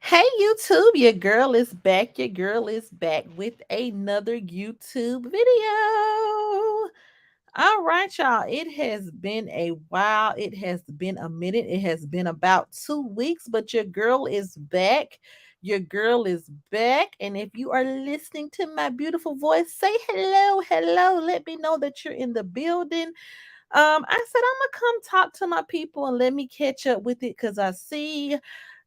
Hey YouTube, your girl is back. Your girl is back with another YouTube video. All right, y'all. It has been a while. It has been a minute. It has been about 2 weeks, but your girl is back. Your girl is back. And if you are listening to my beautiful voice, say hello, hello. Let me know that you're in the building. I said I'm gonna come talk to my people and let me catch up with it because I see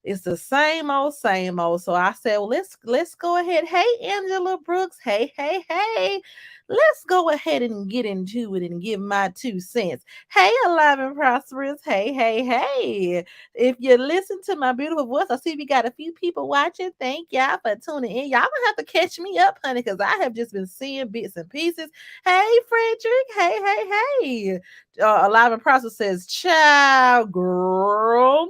it's the same old, same old. So I said, well, let's go ahead. Hey, Angela Brooks. Hey, hey, hey. Let's go ahead and get into it and give my 2 cents. Hey, alive and prosperous. Hey, hey, hey. If you listen to my beautiful voice, I see we got a few people watching. Thank y'all for tuning in. Y'all gonna have to catch me up, honey, because I have just been seeing bits and pieces. Hey, Frederick. Hey, hey, hey. Alive and prosperous says, "Child, girl."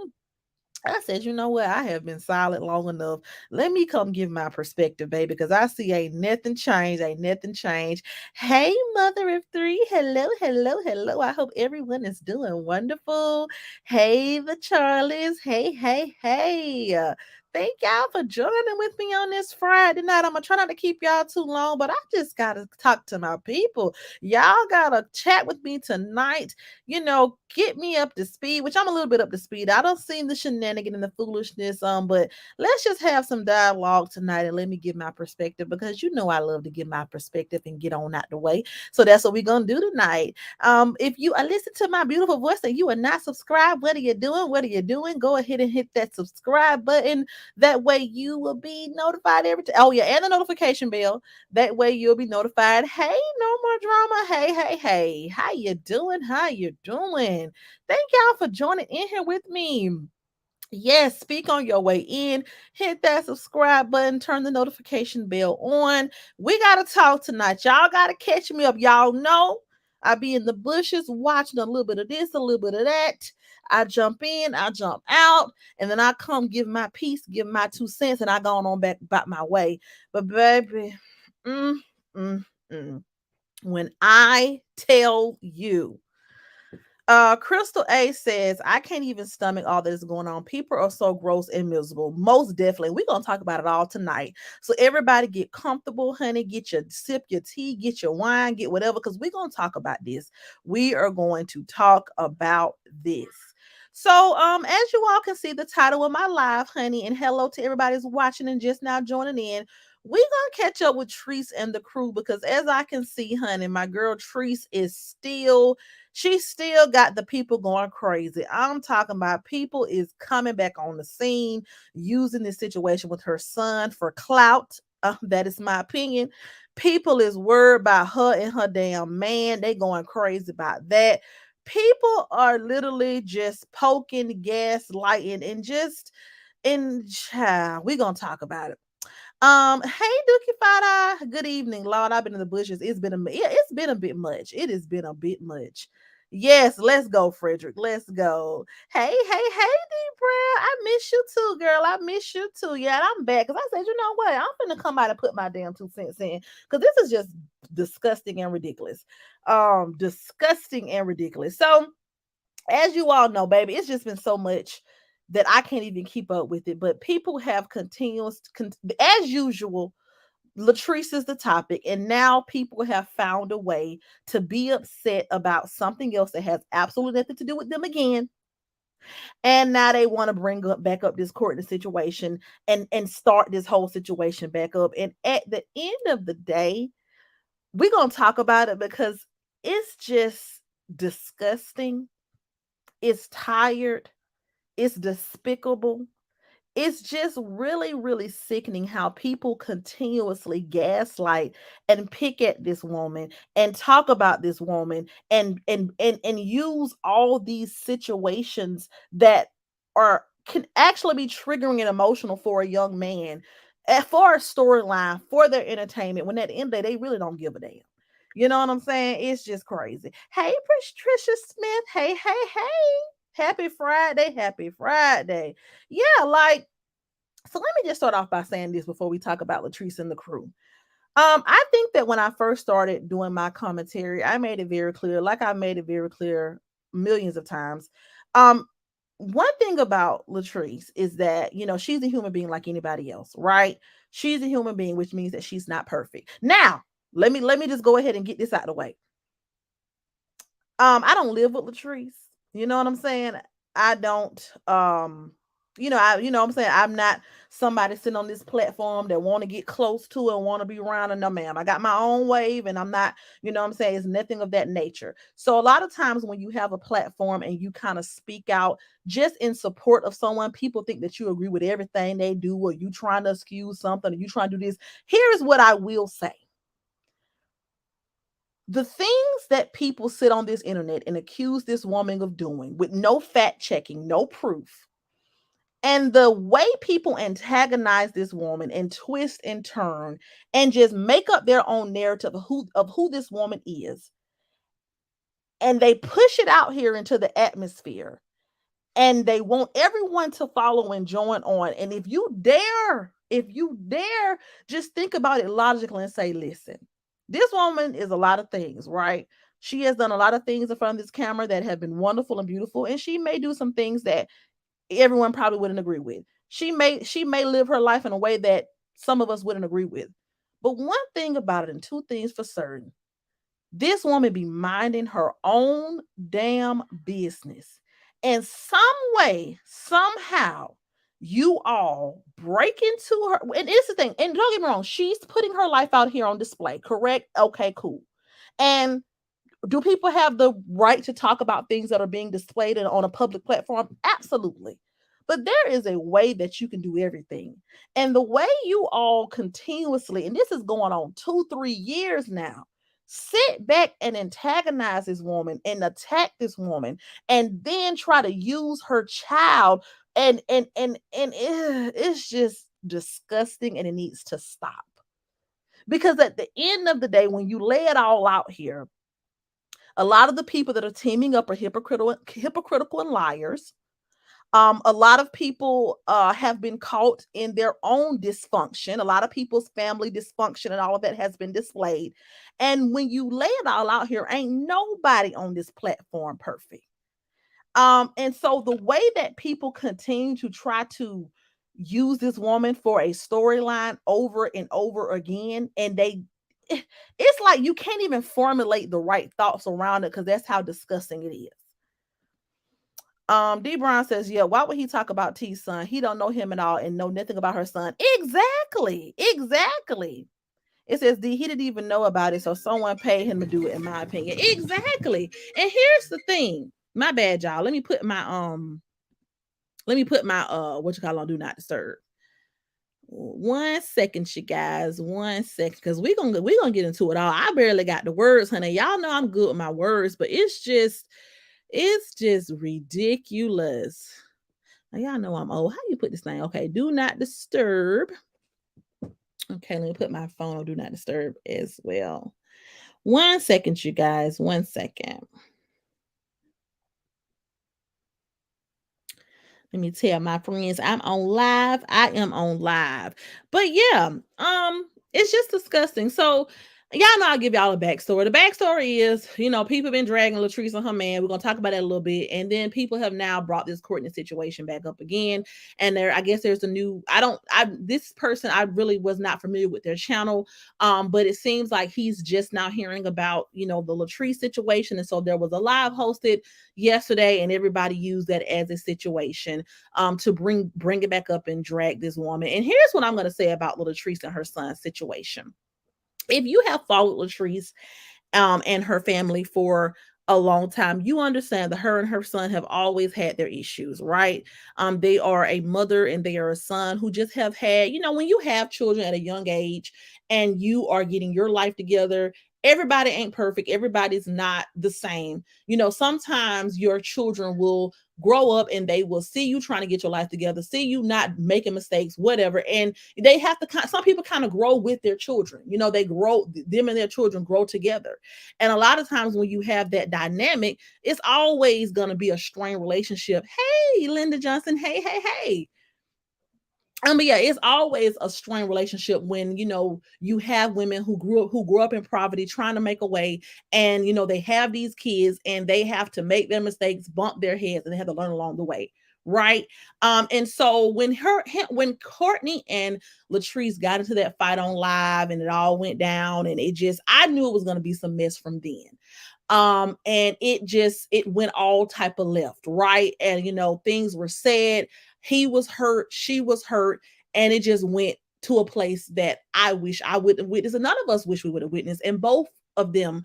I said, you know what? I have been silent long enough. Let me come give my perspective, baby, because I see ain't nothing changed. Ain't nothing changed. Hey, mother of three. Hello, hello, hello. I hope everyone is doing wonderful. Hey, the Charlies. Hey, hey, hey. Thank y'all for joining with me on this Friday night. I'm going to try not to keep y'all too long, but I just got to talk to my people. Y'all got to chat with me tonight, get me up to speed, which I'm a little bit up to speed. I don't see the shenanigan and the foolishness, but let's just have some dialogue tonight and let me give my perspective because you know I love to give my perspective and get on out the way. So that's what we're gonna do tonight. If you are listening to my beautiful voice and you are not subscribed, what are you doing? What are you doing? Go ahead and hit that subscribe button. That way you will be notified every time. Oh yeah, and the notification bell. That way you'll be notified. Hey, no more drama. Hey, hey, hey. How you doing? How you doing? Thank y'all for joining in here with me. Yes, speak on your way in. Hit that subscribe button. Turn the notification bell on. We got to talk tonight. Y'all got to catch me up. Y'all know I be in the bushes watching a little bit of this, a little bit of that. I jump in, I jump out, and then I come give my piece, give my 2 cents, and I go on back about my way. But baby, mm, mm, mm. When I tell you, Crystal A says, I can't even stomach all that is going on. People are so gross and miserable. Most definitely. We're going to talk about it all tonight. So, everybody get comfortable, honey. Get your sip, your tea, get your wine, get whatever, because we're going to talk about this. We are going to talk about this. So, as you all can see, the title of my live, honey, and hello to everybody who's watching and just now joining in. We're gonna catch up with Trese and the crew because as I can see, honey, my girl Trese is she still got the people going crazy. I'm talking about people is coming back on the scene using this situation with her son for clout. That is my opinion. People is worried about her and her damn man. They going crazy about that. People are literally just poking, gaslighting, and just and child, we gonna talk about it. Hey Dookie Fight Eye, good evening, Lord. I've been in the bushes. It's been a bit much. It has been a bit much. Yes, let's go, Frederick. Let's go. Hey, hey, hey, Debra. I miss you too, girl. I miss you too. Yeah, I'm back. Cause I said, you know what? I'm gonna come out and put my damn 2 cents in. Cause this is just disgusting and ridiculous. Disgusting and ridiculous. So as you all know, baby, it's just been so much that I can't even keep up with it. But people have as usual. Latrice is the topic, and now people have found a way to be upset about something else that has absolutely nothing to do with them again. And now they want to bring up back up this Courtney situation and start this whole situation back up. And at the end of the day, we're gonna talk about it because it's just disgusting. It's tired. It's despicable. It's just really, really sickening how people continuously gaslight and pick at this woman and talk about this woman and use all these situations that are can actually be triggering and emotional for a young man, for a storyline, for their entertainment, when at the end of the day they really don't give a damn. You know what I'm saying? It's just crazy. Hey, Patricia Smith. Hey, hey, hey. Happy Friday. Happy Friday. Yeah, like, so let me just start off by saying this before we talk about Latrice and the crew. I think that when I first started doing my commentary, I made it very clear, like I made it very clear millions of times. Um, one thing about Latrice is that, she's a human being like anybody else, right? She's a human being, which means that she's not perfect. Now, let me just go ahead and get this out of the way. I don't live with Latrice. You know what I'm saying? I don't what I'm saying, I'm not somebody sitting on this platform that want to get close to and want to be around her. No, ma'am. I got my own wave and I'm not, what I'm saying, it's nothing of that nature. So a lot of times when you have a platform and you kind of speak out just in support of someone, people think that you agree with everything they do, or you trying to excuse something, or you trying to do this. Here's what I will say. The things that people sit on this internet and accuse this woman of doing with no fact checking, no proof, and the way people antagonize this woman and twist and turn and just make up their own narrative of who this woman is, and they push it out here into the atmosphere, and they want everyone to follow and join on. And if you dare just think about it logically and say, listen, this woman is a lot of things, right? She has done a lot of things in front of this camera that have been wonderful and beautiful, and she may do some things that everyone probably wouldn't agree with. She may live her life in a way that some of us wouldn't agree with. But one thing about it, and two things for certain, this woman be minding her own damn business. And some way, somehow, you all break into her. And it's the thing, and don't get me wrong, she's putting her life out here on display, correct? Okay, cool. And do people have the right to talk about things that are being displayed on a public platform? Absolutely. But there is a way that you can do everything. And the way you all continuously, and this is going on 2-3 years now, sit back and antagonize this woman and attack this woman, and then try to use her child, it's just disgusting, and it needs to stop. Because at the end of the day, when you lay it all out here, a lot of the people that are teaming up are hypocritical and liars. A lot of people have been caught in their own dysfunction. A lot of people's family dysfunction and all of that has been displayed. And when you lay it all out here, ain't nobody on this platform perfect. And so the way that people continue to try to use this woman for a storyline over and over again, and it's like you can't even formulate the right thoughts around it, because that's how disgusting it is. D Brown says, yeah, why would he talk about T's son? He don't know him at all and know nothing about her son. Exactly. It says he didn't even know about it, so someone paid him to do it, in my opinion. Exactly. And here's the thing. My bad, y'all. Let me put my what you call on do not disturb. 1 second, you guys. 1 second, because we're gonna get into it all. I barely got the words, honey. Y'all know I'm good with my words, but it's just ridiculous. Now, y'all know I'm old. How do you put this thing? Okay, do not disturb. Okay, let me put my phone on do not disturb as well. 1 second, you guys. 1 second. Let me tell my friends I'm on live. I am on live. But yeah, it's just disgusting. So y'all know I'll give y'all a backstory. The backstory is, people been dragging Latrice and her man. We're gonna talk about that a little bit. And then people have now brought this Courtney situation back up again. And I guess there's a new, this person, I really was not familiar with their channel. But it seems like he's just now hearing about, the Latrice situation. And so there was a live hosted yesterday, and everybody used that as a situation to bring it back up and drag this woman. And here's what I'm going to say about Latrice and her son's situation. If you have followed Latrice and her family for a long time, you understand that her and her son have always had their issues, right? They are a mother and they are a son who just have had, when you have children at a young age and you are getting your life together, everybody ain't perfect. Everybody's not the same. Sometimes your children will grow up and they will see you trying to get your life together, see you not making mistakes, whatever. And they have to, some people kind of grow with their children. They grow, them and their children grow together. And a lot of times when you have that dynamic, it's always going to be a strained relationship. Hey, Linda Johnson. Hey. But yeah, it's always a strained relationship when you have women who grew up in poverty, trying to make a way, and they have these kids and they have to make their mistakes, bump their heads, and they have to learn along the way, right? And so when Courtney and Latrice got into that fight on live and it all went down, and I knew it was going to be some mess from then. And it went all type of left, right? And things were said. He was hurt, she was hurt, and it just went to a place that I wish I would have witnessed, and none of us wish we would have witnessed. And both of them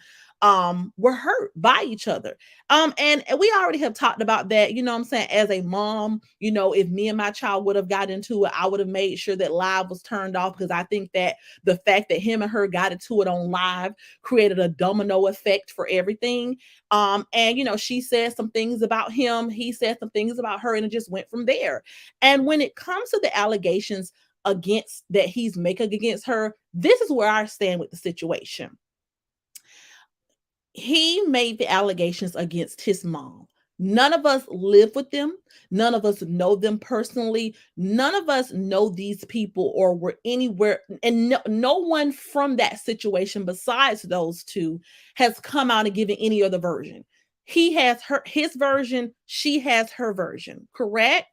were hurt by each other. And we already have talked about that. I'm saying, as a mom, if me and my child would have got into it, I would have made sure that live was turned off, because I think that the fact that him and her got into it on live created a domino effect for everything. And she said some things about him, he said some things about her, and it just went from there. And when it comes to the allegations against that he's making against her, this is where I stand with the situation. He made the allegations against his mom. None of us live with them. None of us know them personally. None of us know these people or were anywhere. And no one from that situation besides those two has come out and given any other version. He has his version. She has her version. Correct?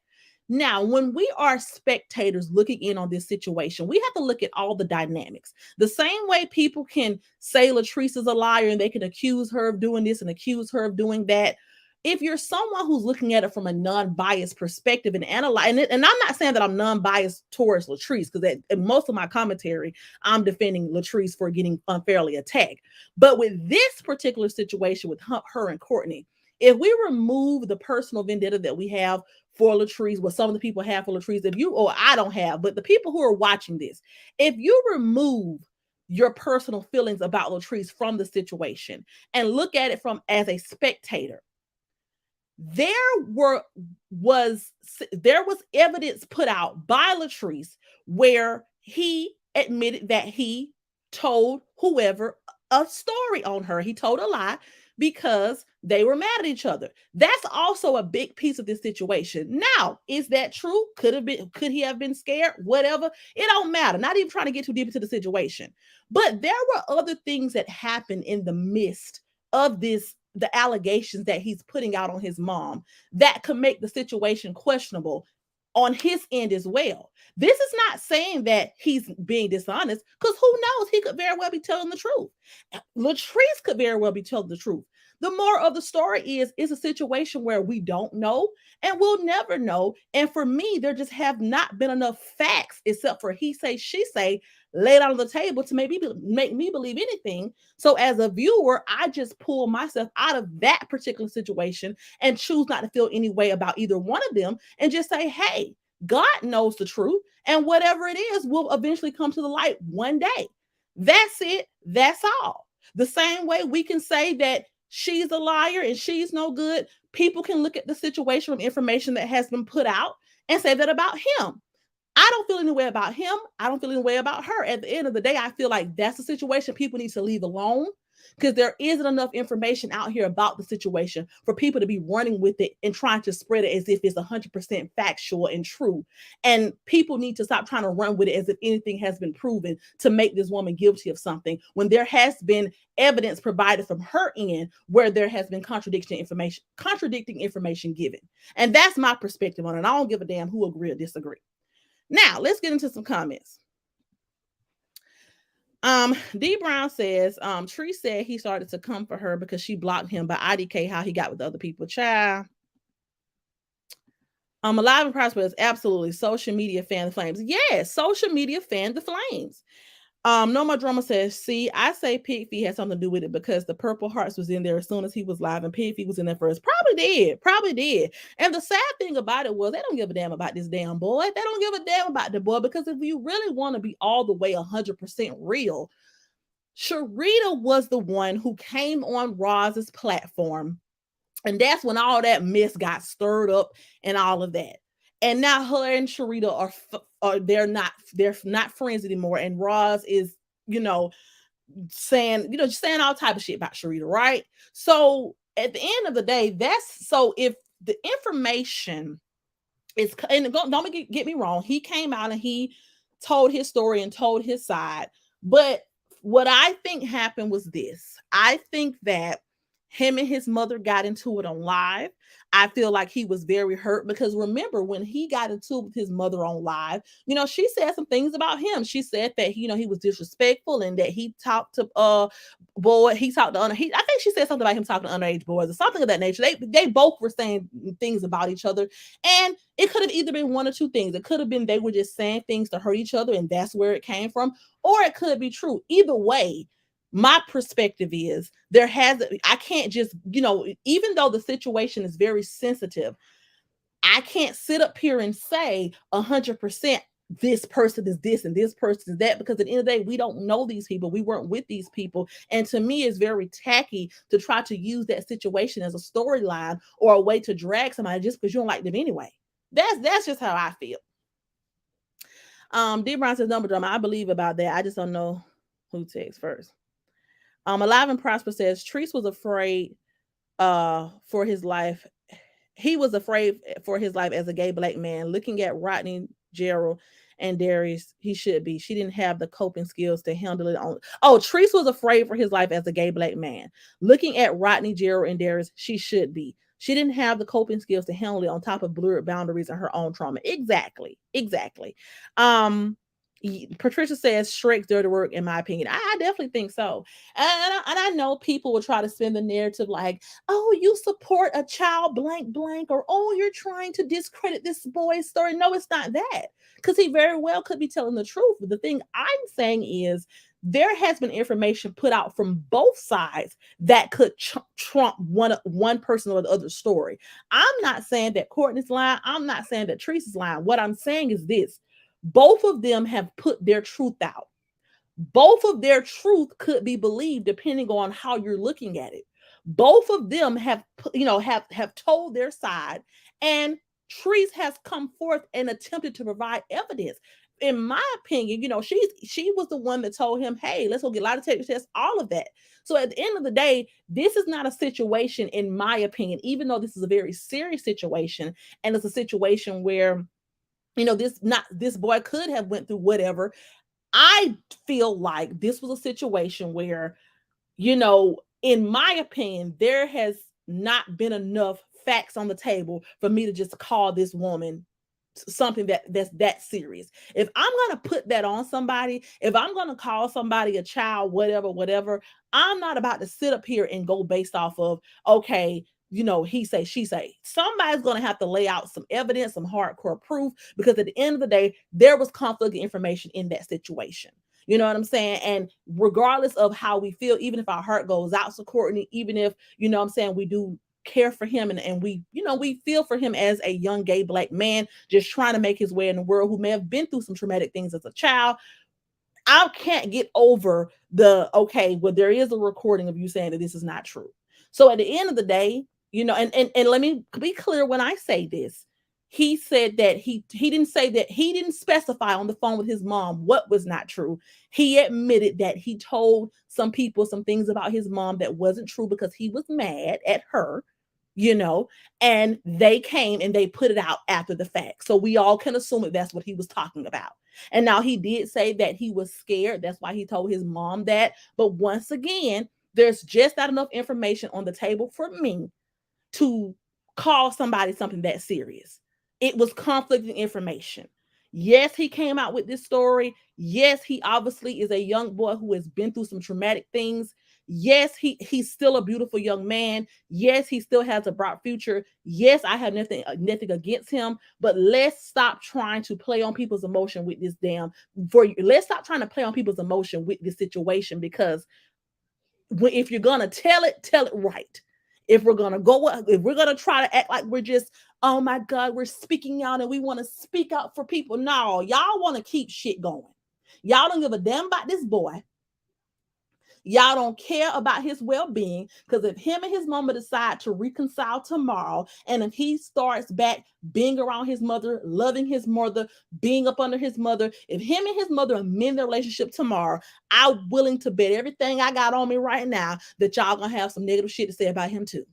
Now, when we are spectators looking in on this situation, we have to look at all the dynamics. The same way people can say Latrice is a liar and they can accuse her of doing this and accuse her of doing that. If you're someone who's looking at it from a non-biased perspective and analyzing it, and I'm not saying that I'm non-biased towards Latrice, because in most of my commentary, I'm defending Latrice for getting unfairly attacked. But with this particular situation with her and Courtney, if we remove the personal vendetta that we have for Latrice, what some of the people have for Latrice, I don't have, but the people who are watching this, if you remove your personal feelings about Latrice from the situation and look at it from as a spectator, there was evidence put out by Latrice where he admitted that he told whoever a story on her. He told a lie because they were mad at each other. That's also a big piece of this situation. Now, is that true? Could he have been scared? Whatever. It don't matter. Not even trying to get too deep into the situation. But there were other things that happened in the midst of the allegations that he's putting out on his mom that could make the situation questionable on his end as well. This is not saying that he's being dishonest, because who knows? He could very well be telling the truth. Latrice could very well be telling the truth. The moral of the story is a situation where we don't know and we'll never know. And for me, there just have not been enough facts, except for he say, she say, laid out on the table to make me believe anything. So as a viewer, I just pull myself out of that particular situation and choose not to feel any way about either one of them, and just say, hey, God knows the truth, and whatever it is will eventually come to the light one day. That's it. That's all. The same way we can say that she's a liar and she's no good, people can look at the situation from information that has been put out and say that about him. I don't feel any way about him. I don't feel any way about her. At the end of the day, I feel like that's a situation people need to leave alone, because there isn't enough information out here about the situation for people to be running with it and trying to spread it as if it's 100% factual and true. And people need to stop trying to run with it as if anything has been proven to make this woman guilty of something, when there has been evidence provided from her end where there has been contradicting information given. And that's my perspective on it. I don't give a damn who agree or disagree. Now, let's get into some comments. D Brown says, Tree said he started to come for her because she blocked him, but IDK how he got with other people. Child. Alive and Prosperous, absolutely. Social media fan the flames. Yes, social media fan the flames. No More Drama says, see, I say Pig Feet had something to do with it, because the Purple Hearts was in there as soon as he was live, and Pig Feet was in there first. Probably did. And the sad thing about it was, they don't give a damn about this damn boy. They don't give a damn about the boy, because if you really want to be all the way 100% real, Sharita was the one who came on Roz's platform, and that's when all that mess got stirred up and all of that. And now her and Sharita they're not friends anymore. And Roz is, saying all type of shit about Sharita, right? So at the end of the day, if the information is, and don't get me wrong, he came out and he told his story and told his side. But what I think happened was this. I think that Him and his mother got into it on live. I feel like he was very hurt because remember when he got into it with his mother on live, she said some things about him. She said that he was disrespectful and that he talked to he talked to I think she said something about him talking to underage boys or something of that nature. They both were saying things about each other, and it could have either been one or two things. It could have been they were just saying things to hurt each other and that's where it came from, or it could be true. Either way, my perspective is I can't just, even though the situation is very sensitive, I can't sit up here and say 100% this person is this and this person is that, because at the end of the day, we don't know these people. We weren't with these people. And to me, it's very tacky to try to use that situation as a storyline or a way to drag somebody just because you don't like them anyway. That's just how I feel. D. Brown says number drama. I believe about that. I just don't know who takes first. Alive and Prosper says Trese was afraid for his life. He was afraid for his life as a gay black man. Looking at Rodney, Gerald, and Darius, he should be. She didn't have the coping skills to handle it on. Oh, Trese was afraid for his life as a gay black man. Looking at Rodney, Gerald, and Darius, she should be. She didn't have the coping skills to handle it on top of blurred boundaries and her own trauma. Exactly. Patricia says Shrek's dirty work, in my opinion. I definitely think so. And I know people will try to spin the narrative like, oh, you support a child blank blank, or oh, you're trying to discredit this boy's story. No, it's not that. Because he very well could be telling the truth. But the thing I'm saying is there has been information put out from both sides that could trump one person or the other story. I'm not saying that Courtney's lying. I'm not saying that Trese's lying. What I'm saying is this. Both of them have put their truth out. Both of their truth could be believed depending on how you're looking at it. Both of them have told their side, and Trese has come forth and attempted to provide evidence. In my opinion, she was the one that told him, hey, let's go get a lie detector tests, all of that. So at the end of the day, this is not a situation, in my opinion, even though this is a very serious situation, and it's a situation where this boy could have went through whatever. I feel like this was a situation where, in my opinion, there has not been enough facts on the table for me to just call this woman something that's that serious. If I'm going to put that on somebody, if I'm going to call somebody a child, whatever, I'm not about to sit up here and go based off of, okay, he say, she say. Somebody's going to have to lay out some evidence, some hardcore proof, because at the end of the day, there was conflicting information in that situation. You know what I'm saying? And regardless of how we feel, even if our heart goes out to Courtney, even if, we do care for him and we feel for him as a young gay black man just trying to make his way in the world, who may have been through some traumatic things as a child. I can't get over there is a recording of you saying that this is not true. So at the end of the day, and let me be clear when I say this. He said that he didn't say that, he didn't specify on the phone with his mom what was not true. He admitted that he told some people some things about his mom that wasn't true because he was mad at her, and they came and they put it out after the fact. So we all can assume that that's what he was talking about. And now he did say that he was scared. That's why he told his mom that. But once again, there's just not enough information on the table for me to call somebody something that serious. It was conflicting information. Yes, he came out with this story. Yes, he obviously is a young boy who has been through some traumatic things. Yes, he's still a beautiful young man. Yes, he still has a bright future. Yes, I have nothing against him. But let's stop trying to play on people's emotion with this let's stop trying to play on people's emotion with this situation, because if you're gonna tell it right. If we're gonna try to act like we're just, oh my God, we're speaking out and we want to speak out for people. No, y'all want to keep shit going. Y'all don't give a damn about this boy. Y'all don't care about his well-being, because if him and his mama decide to reconcile tomorrow, and if he starts back being around his mother, loving his mother, being up under his mother, if him and his mother amend their relationship tomorrow, I'm willing to bet everything I got on me right now that y'all gonna have some negative shit to say about him too.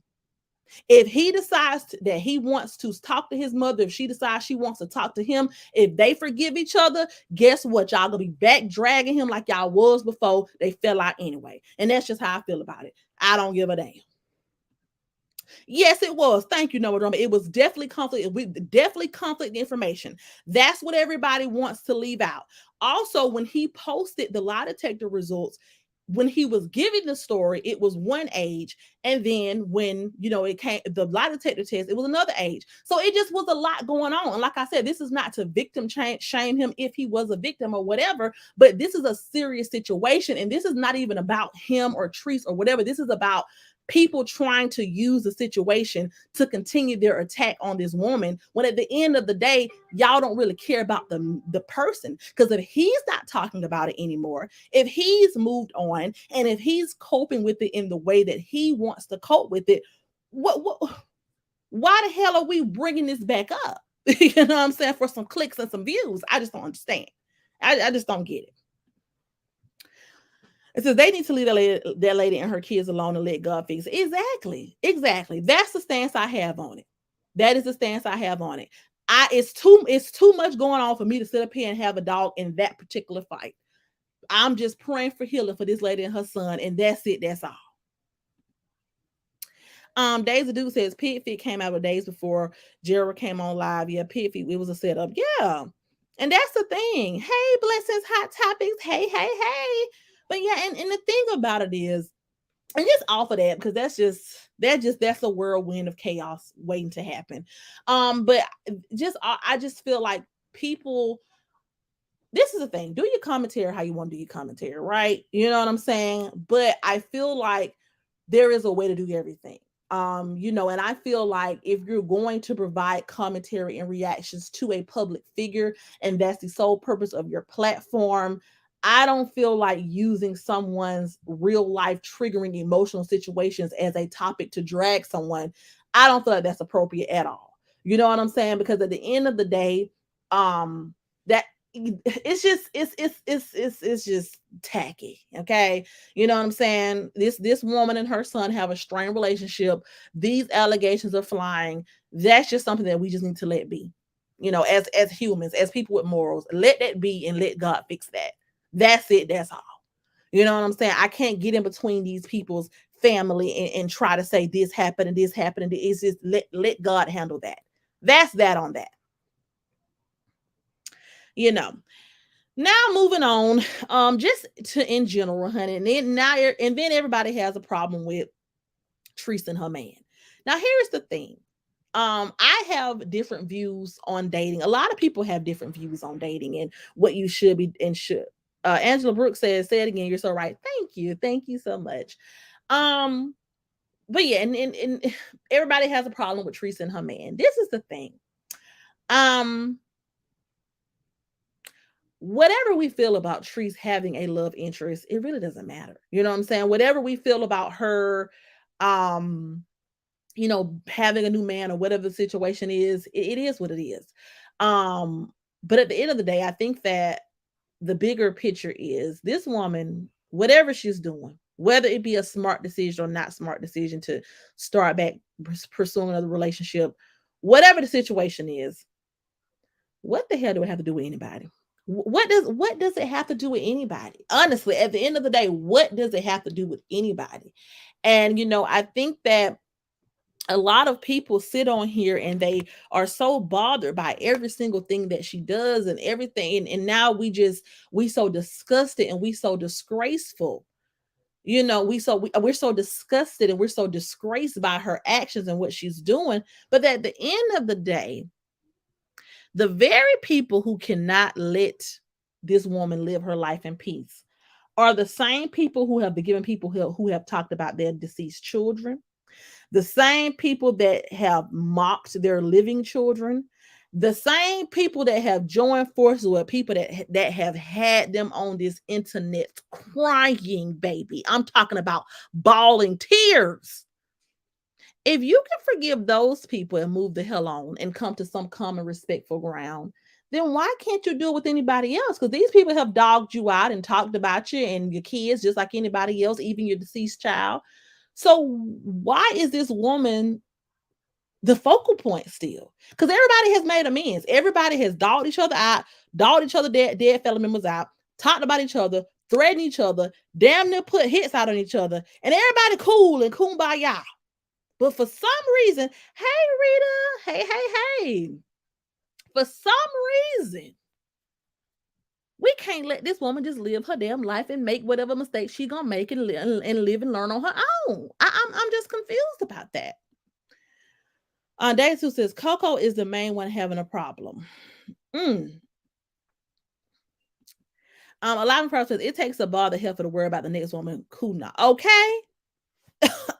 If he decides that he wants to talk to his mother, if she decides she wants to talk to him, if they forgive each other, guess what? Y'all gonna be back dragging him like y'all was before they fell out anyway. And that's just how I feel about it. I don't give a damn. Yes, it was. Thank you, Noah Drama. It was definitely conflict. We definitely conflict information. That's what everybody wants to leave out. Also, when he posted the lie detector results, when he was giving the story, it was one age, and then when it came the lie detector test, it was another age. So it just was a lot going on. And like I said, this is not to shame him if he was a victim or whatever, but this is a serious situation, and this is not even about him or Trese or whatever. This is about people trying to use the situation to continue their attack on this woman, when at the end of the day, y'all don't really care about the person. Because if he's not talking about it anymore, if he's moved on, and if he's coping with it in the way that he wants to cope with it, what why the hell are we bringing this back up? You know what I'm saying? For some clicks and some views. I just don't understand. I just don't get it. It says they need to leave that lady and her kids alone and let God fix it. Exactly. Exactly. That's the stance I have on it. That is the stance I have on it. It's too much going on for me to sit up here and have a dog in that particular fight. I'm just praying for healing for this lady and her son, and that's it. That's all. Days of Dude says Pit Fit came out with days before Gerald came on live. Yeah, Pit Fit, it was a setup. Yeah. And that's the thing. Hey, blessings, hot topics. Hey, hey, hey. But yeah, and the thing about it is, and just off of that, because that's a whirlwind of chaos waiting to happen. But I just feel like people, this is the thing, do your commentary how you want to do your commentary, right? You know what I'm saying? But I feel like there is a way to do everything. And I feel like if you're going to provide commentary and reactions to a public figure, and that's the sole purpose of your platform, I don't feel like using someone's real life triggering emotional situations as a topic to drag someone. I don't feel like that's appropriate at all. You know what I'm saying? Because at the end of the day, that it's just tacky. Okay, you know what I'm saying? This woman and her son have a strained relationship. These allegations are flying. That's just something that we just need to let be. As humans, as people with morals, let that be and let God fix that. That's it. That's all. You know what I'm saying? I can't get in between these people's family and try to say this happened and this happened. And it's just let God handle that. That's that on that. You know. Now moving on, just to in general, honey, and then everybody has a problem with Trese and her man. Now here's the thing. I have different views on dating. A lot of people have different views on dating and what you should be and should. Angela Brooks says, "Say it again. You're so right." Thank you so much. Um, but yeah, and everybody has a problem with Trese and her man. This is the thing. Um, whatever we feel about Trese having a love interest, it really doesn't matter. You know what I'm saying? Whatever we feel about her, um, having a new man or whatever the situation is, it is what it is. But at the end of the day, I think that the bigger picture is this woman, whatever she's doing, whether it be a smart decision or not smart decision to start back pursuing another relationship, whatever the situation is, what the hell do it have to do with anybody? What does it have to do with anybody? Honestly, at the end of the day, what does it have to do with anybody? And I think that a lot of people sit on here and they are so bothered by every single thing that she does and everything. And now we so disgusted and we so disgraceful. We're so disgusted and we're so disgraced by her actions and what she's doing. But at the end of the day, the very people who cannot let this woman live her life in peace are the same people who have been given people who have talked about their deceased children, the same people that have mocked their living children, the same people that have joined forces with people that have had them on this internet crying, baby. I'm talking about bawling tears. If you can forgive those people and move the hell on and come to some common respectful ground, then why can't you do it with anybody else? Because these people have dogged you out and talked about you and your kids just like anybody else, even your deceased child. So why is this woman the focal point still? Because everybody has made amends. Everybody has dogged each other out, dogged each other dead family members out, talked about each other, threatened each other, damn near put hits out on each other, and everybody cool and kumbaya. But for some reason, hey Rita, hey, for some reason, we can't let this woman just live her damn life and make whatever mistakes she gonna make and, live and learn on her own. I'm just confused about that. Days who says Coco is the main one having a problem. Mm. Alive and says it takes a ball to hell for the worry about the next woman. Kuna. Okay.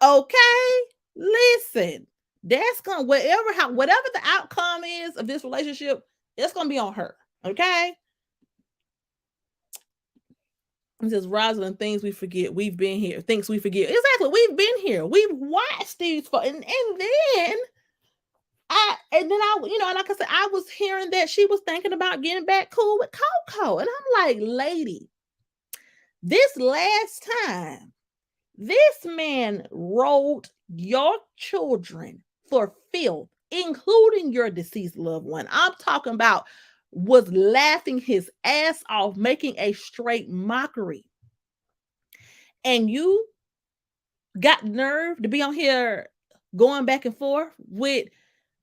Okay. Listen. That's gonna whatever the outcome is of this relationship, it's gonna be on her. Okay. It says Rosalind, things we forget. We've been here. Things we forget. Exactly. We've been here. We've watched these and then like I said, I was hearing that she was thinking about getting back cool with Coco. And I'm like, lady, this last time, this man wrote your children for filth, including your deceased loved one. I'm talking about was laughing his ass off, making a straight mockery. And you got nerve to be on here going back and forth with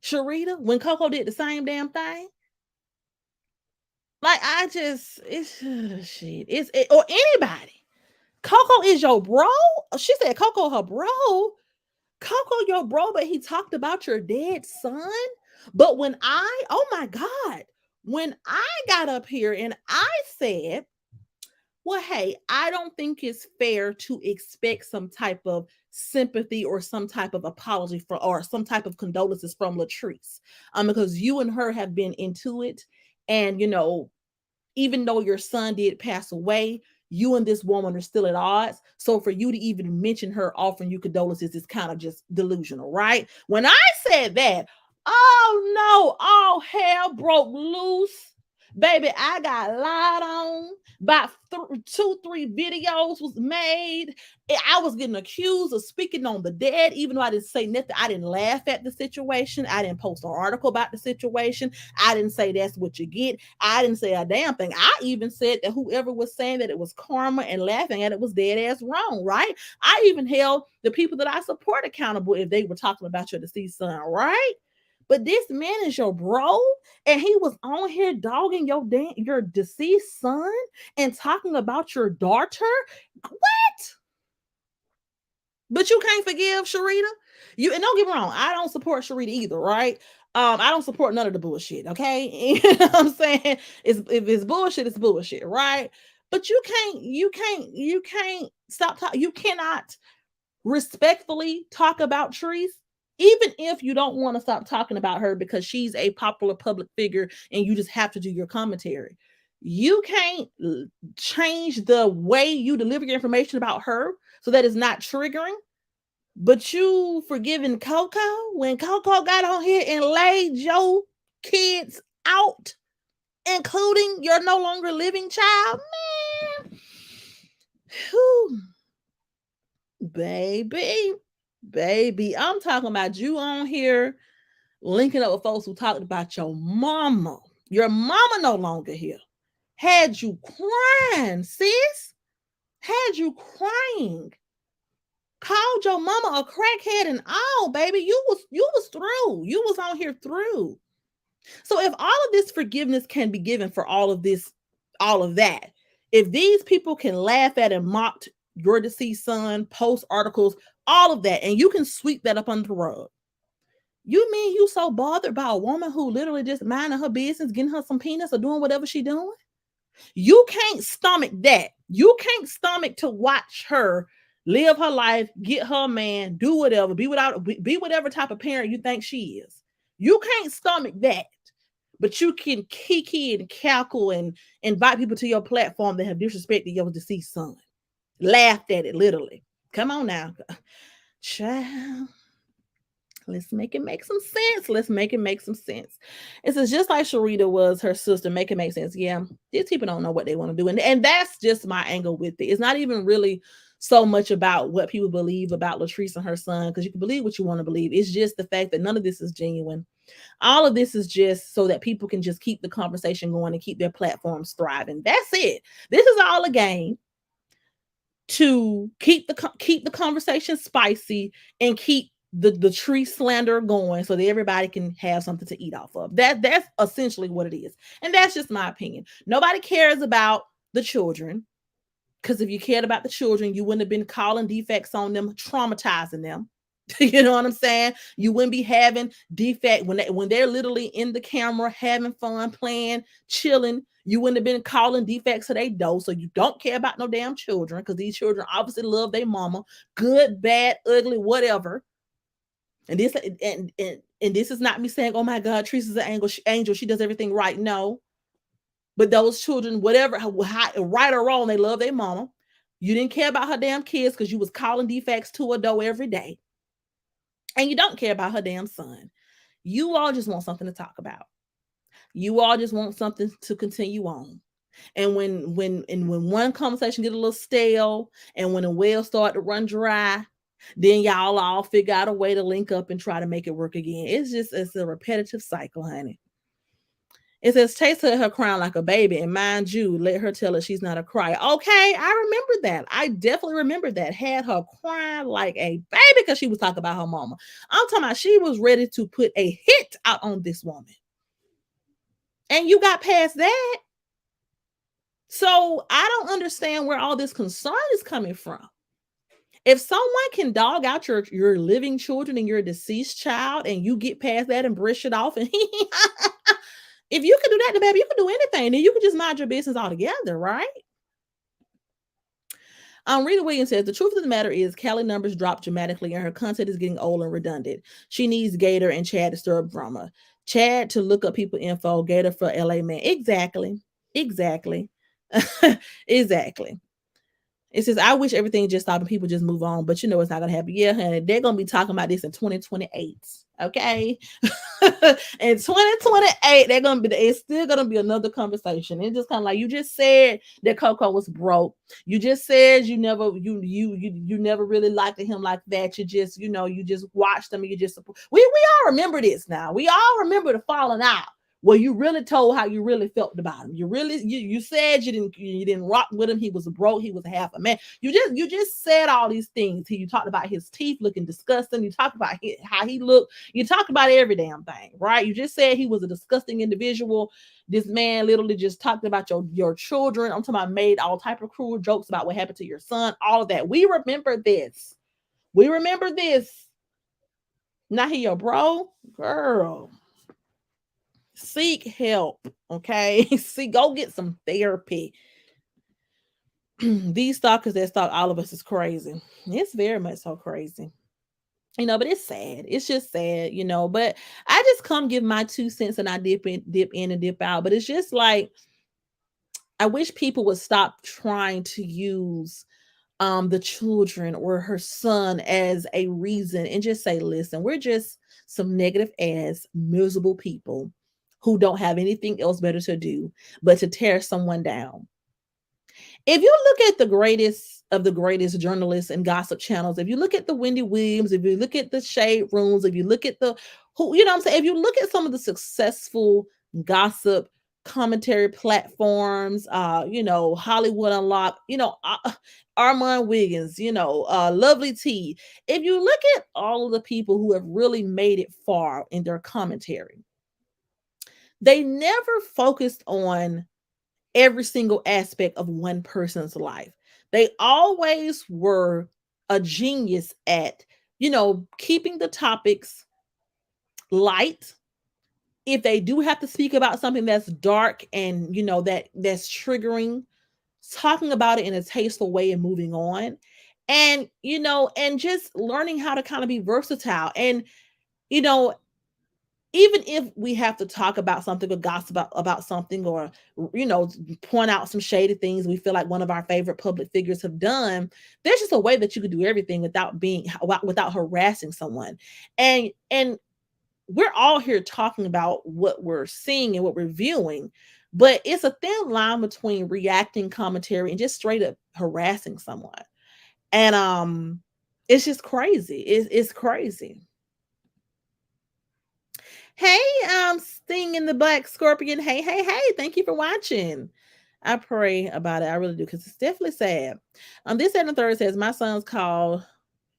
Sharita when Coco did the same damn thing. Like, it's shit. Or anybody. Coco is your bro? She said Coco her bro. Coco your bro, but he talked about your dead son. But oh my God, when I got up here and I said, well, hey, I don't think it's fair to expect some type of sympathy or some type of apology or some type of condolences from Latrice. Because you and her have been into it. And, even though your son did pass away, you and this woman are still at odds. So for you to even mention her offering you condolences is kind of just delusional, right? When I said that, oh no, all hell broke loose. Baby, I got lied on. About 2-3 videos was made. I was getting accused of speaking on the dead, even though I didn't say nothing. I didn't laugh at the situation. I didn't post an article about the situation. I didn't say that's what you get. I didn't say a damn thing. I even said that whoever was saying that it was karma and laughing at it was dead ass wrong, right? I even held the people that I support accountable if they were talking about your deceased son, right? But this man is your bro, and he was on here dogging your deceased son and talking about your daughter. What? But you can't forgive Sharita. And don't get me wrong, I don't support Sharita either, right? I don't support none of the bullshit. Okay, you know what I'm saying? If it's bullshit, it's bullshit, right? But you can't stop talking. You cannot respectfully talk about Trese, even if you don't want to stop talking about her because she's a popular public figure and you just have to do your commentary. You can't change the way you deliver your information about her so that it's not triggering. But you forgiving Coco when Coco got on here and laid your kids out, including your no longer living child, man. Whew. Baby, I'm talking about you on here linking up with folks who talked about your mama. Your mama no longer here. Had you crying, sis. Had you crying. Called your mama a crackhead and all, baby. You was through. You was on here through. So if all of this forgiveness can be given for all of that, if these people can laugh at and mock your deceased son, post articles, all of that, and you can sweep that up under the rug. You mean you so bothered by a woman who literally just minding her business, getting her some peanuts or doing whatever she doing? You can't stomach that. You can't stomach to watch her live her life, get her man, do whatever, be whatever type of parent you think she is. You can't stomach that. But you can kiki and cackle and invite people to your platform that have disrespected your deceased son. Laughed at it, literally. Come on now. Child. Let's make it make some sense. Let's make it make some sense. It says just like Sharita was her sister, make it make sense. Yeah, these people don't know what they want to do. And that's just my angle with it. It's not even really so much about what people believe about Latrice and her son, because you can believe what you want to believe. It's just the fact that none of this is genuine. All of this is just so that people can just keep the conversation going and keep their platforms thriving. That's it. This is all a game to keep the conversation spicy and keep the tree slander going so that everybody can have something to eat off of. That's essentially what it is. And that's just my opinion. Nobody cares about the children, because if you cared about the children, you wouldn't have been calling defects on them, traumatizing them. You know what I'm saying? You wouldn't be having defect when they're literally in the camera having fun, playing, chilling. You wouldn't have been calling defects to their door. So you don't care about no damn children, because these children obviously love their mama, good, bad, ugly, whatever. And this and this is not me saying, oh my God, Teresa's an angel. She does everything right. No, but those children, whatever, right or wrong, they love their mama. You didn't care about her damn kids because you was calling defects to her door every day, and you don't care about her damn son. You all just want something to talk about. You all just want something to continue on. And when one conversation get a little stale, and when the well start to run dry, then y'all all figure out a way to link up and try to make it work again. It's a repetitive cycle, honey. It says taste her crying like a baby, and mind you, let her tell her she's not a crier. Okay, I remember that. I definitely remember that. Had her crying like a baby because she was talking about her mama. I'm talking about she was ready to put a hit out on this woman, and you got past that. So I don't understand where all this concern is coming from. If someone can dog out your living children and your deceased child, and you get past that and brush it off, and if you can do that to baby, you can do anything. Then you can just mind your business altogether, right? Rita Williams says the truth of the matter is Callie numbers dropped dramatically and her content is getting old and redundant. She needs Gator and Chad to stir up drama. Chad to look up people info, Gator for LA man. Exactly. Exactly. Exactly. It says, I wish everything just stopped and people just move on, but you know it's not gonna happen. Yeah, honey, they're gonna be talking about this in 2028. Okay. In 2028, it's still gonna be another conversation. It's just kind of like you just said that Coco was broke. You just said you never really liked him like that. You just, you just watched him and you just we all remember this now. We all remember the falling out. Well, you really told how you really felt about him. You said you didn't rock with him. He was broke. He was half a man. You just said all these things. You talked about his teeth looking disgusting. You talked about how he looked. You talked about every damn thing, right? You just said he was a disgusting individual. This man literally just talked about your children. I'm talking about made all type of cruel jokes about what happened to your son. All of that. We remember this. We remember this. Not here, bro, girl. Seek help, okay? See, go get some therapy. These stalkers that stalk all of us is crazy. It's very much so crazy. But it's sad. It's just sad, But I just come give my 2 cents and I dip in and dip out. But it's just like I wish people would stop trying to use the children or her son as a reason and just say, listen, we're just some negative ass miserable people who don't have anything else better to do but to tear someone down. If you look at the greatest of the greatest journalists and gossip channels, if you look at the Wendy Williams, if you look at the Shade Rooms, if you look at the who, what I'm saying, if you look at some of the successful gossip commentary platforms, Hollywood Unlocked, Armand Wiggins, Lovely T. If you look at all of the people who have really made it far in their commentary, they never focused on every single aspect of one person's life. They always were a genius at, keeping the topics light. If they do have to speak about something that's dark and, that's triggering, talking about it in a tasteful way and moving on. And, and just learning how to kind of be versatile. And, you know, even if we have to talk about something or gossip about something, or point out some shady things we feel like one of our favorite public figures have done, there's just a way that you could do everything without harassing someone. And we're all here talking about what we're seeing and what we're viewing, but it's a thin line between reacting commentary and just straight up harassing someone. And it's just crazy. It's crazy. Hey, Sting in the Black Scorpion. Hey, hey, hey. Thank you for watching. I pray about it. I really do, because it's definitely sad. This and the third says, my son's called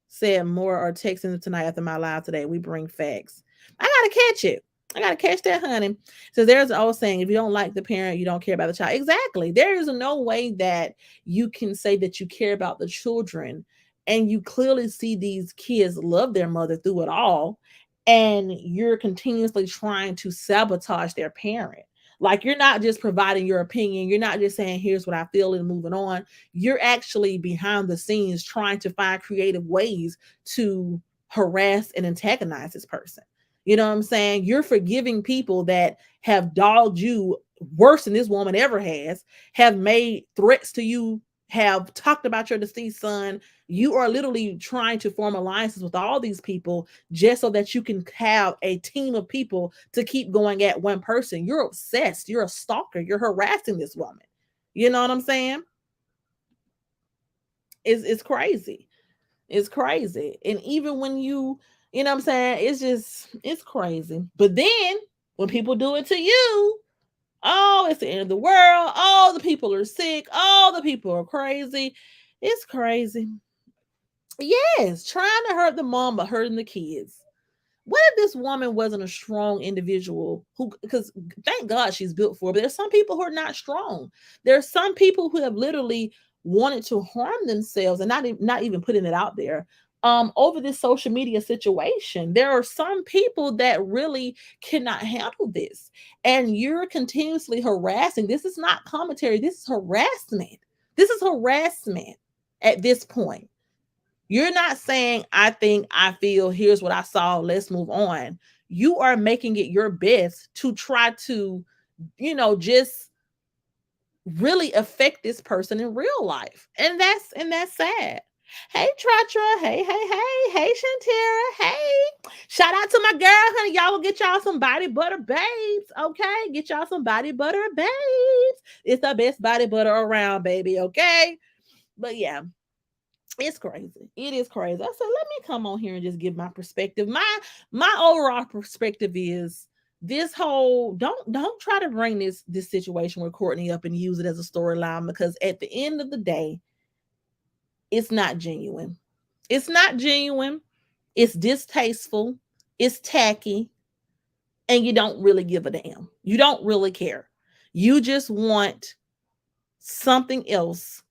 said more or texting tonight after my live today. We bring facts. I gotta catch it. I gotta catch that, honey. So there's an old saying: if you don't like the parent, you don't care about the child. Exactly. There is no way that you can say that you care about the children, and you clearly see these kids love their mother through it all, and you're continuously trying to sabotage their parent. Like, you're not just providing your opinion. You're not just saying, here's what I feel and moving on. You're actually behind the scenes trying to find creative ways to harass and antagonize this person. You know what I'm saying? You're forgiving people that have dogged you worse than this woman ever has, have made threats to you, have talked about your deceased son. You are literally trying to form alliances with all these people just so that you can have a team of people to keep going at one person. You're obsessed. You're a stalker. You're harassing this woman. You know what I'm saying? It's crazy. It's crazy. And even when you know what I'm saying, it's crazy. But then when people do it to you, oh, it's the end of the world. Oh, the people are sick. Oh, the people are crazy. It's crazy. Yes, trying to hurt the mom but hurting the kids. What if this woman wasn't a strong individual who, because thank God she's built for it, but there's some people who are not strong. There's some people who have literally wanted to harm themselves and not even putting it out there over this social media situation. There are some people that really cannot handle this, and you're continuously harassing. This is not commentary, this is harassment. This is harassment at this point. You're not saying, I think, I feel, here's what I saw, let's move on. You are making it your best to try to, just really affect this person in real life. And that's sad. Hey Tratra, hey Shantira, hey. Shout out to my girl, honey. Y'all will get y'all some body butter babes. Okay. Get y'all some body butter babes. It's the best body butter around, baby. Okay. But yeah, it's crazy. It is crazy. I said, let me come on here and just give my perspective. My overall perspective is this whole don't try to bring this situation with Courtney up and use it as a storyline, because at the end of the day, it's not genuine. It's not genuine. It's distasteful. It's tacky, and you don't really give a damn. You don't really care. You just want something else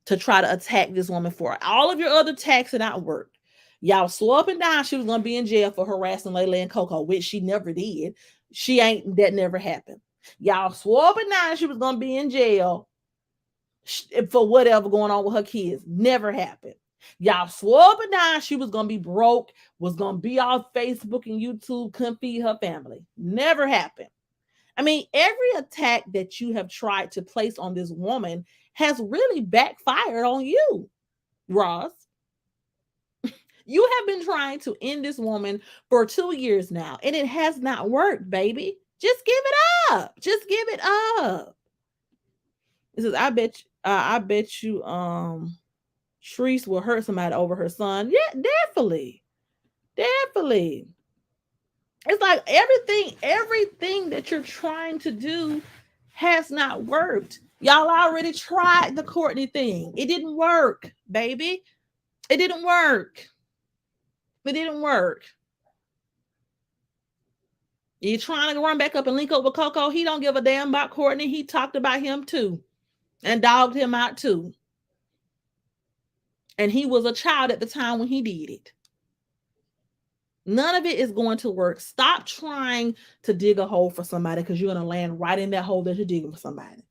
to try to attack this woman for. All of your other attacks had not worked. Y'all swore up and down she was gonna be in jail for harassing Layla and Coco, which she never did. She ain't. That never happened. Y'all swore up and down she was gonna be in jail for whatever going on with her kids. Never happened. Y'all swore up and down she was gonna be broke, was gonna be off Facebook and YouTube, couldn't feed her family. Never happened. I mean, every attack that you have tried to place on this woman has really backfired on you, Ross. You have been trying to end this woman for 2 years now, and it has not worked, baby. Just give it up. Just give it up. It says, I bet you, Trese will hurt somebody over her son. Yeah, definitely. Definitely. It's like everything that you're trying to do has not worked. Y'all already tried the Courtney thing. It didn't work, baby. It didn't work. It didn't work. You trying to run back up and link up with Coco? He don't give a damn about Courtney. He talked about him too and dogged him out too. And he was a child at the time when he did it. None of it is going to work. Stop trying to dig a hole for somebody, because you're going to land right in that hole that you're digging for somebody.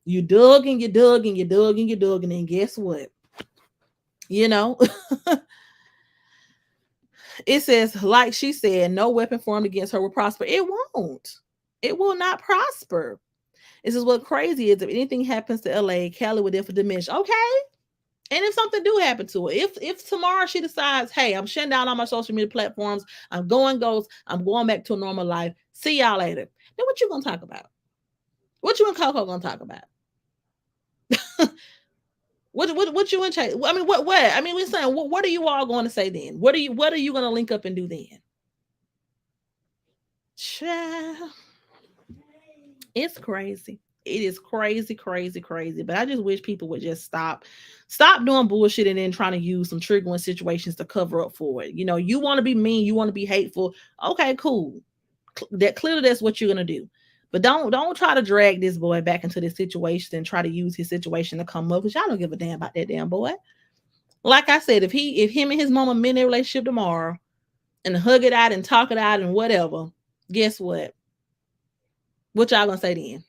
You dug and you dug and you dug and you dug, and then guess what? You know, it says, like she said, no weapon formed against her will prosper. It won't. It will not prosper. This is what crazy is. If anything happens to LA, Cali would therefore diminish. Okay. And if something do happen to her, if tomorrow she decides, hey, I'm shutting down all my social media platforms, I'm going ghost, I'm going back to a normal life, see y'all later. Then what you gonna talk about? What you and Coco gonna talk about? What you and Chase? I mean, what? I mean, we're saying, what are you all going to say then? What are you going to link up and do then? Child, it's crazy. It is crazy, crazy, crazy. But I just wish people would just stop doing bullshit and then trying to use some triggering situations to cover up for it. You want to be mean, you want to be hateful. Okay, cool. That clearly that's what you're gonna do. But don't try to drag this boy back into this situation and try to use his situation to come up, because y'all don't give a damn about that damn boy. Like I said, if him and his mama mend their relationship tomorrow and hug it out and talk it out and whatever, guess what? What y'all gonna say then?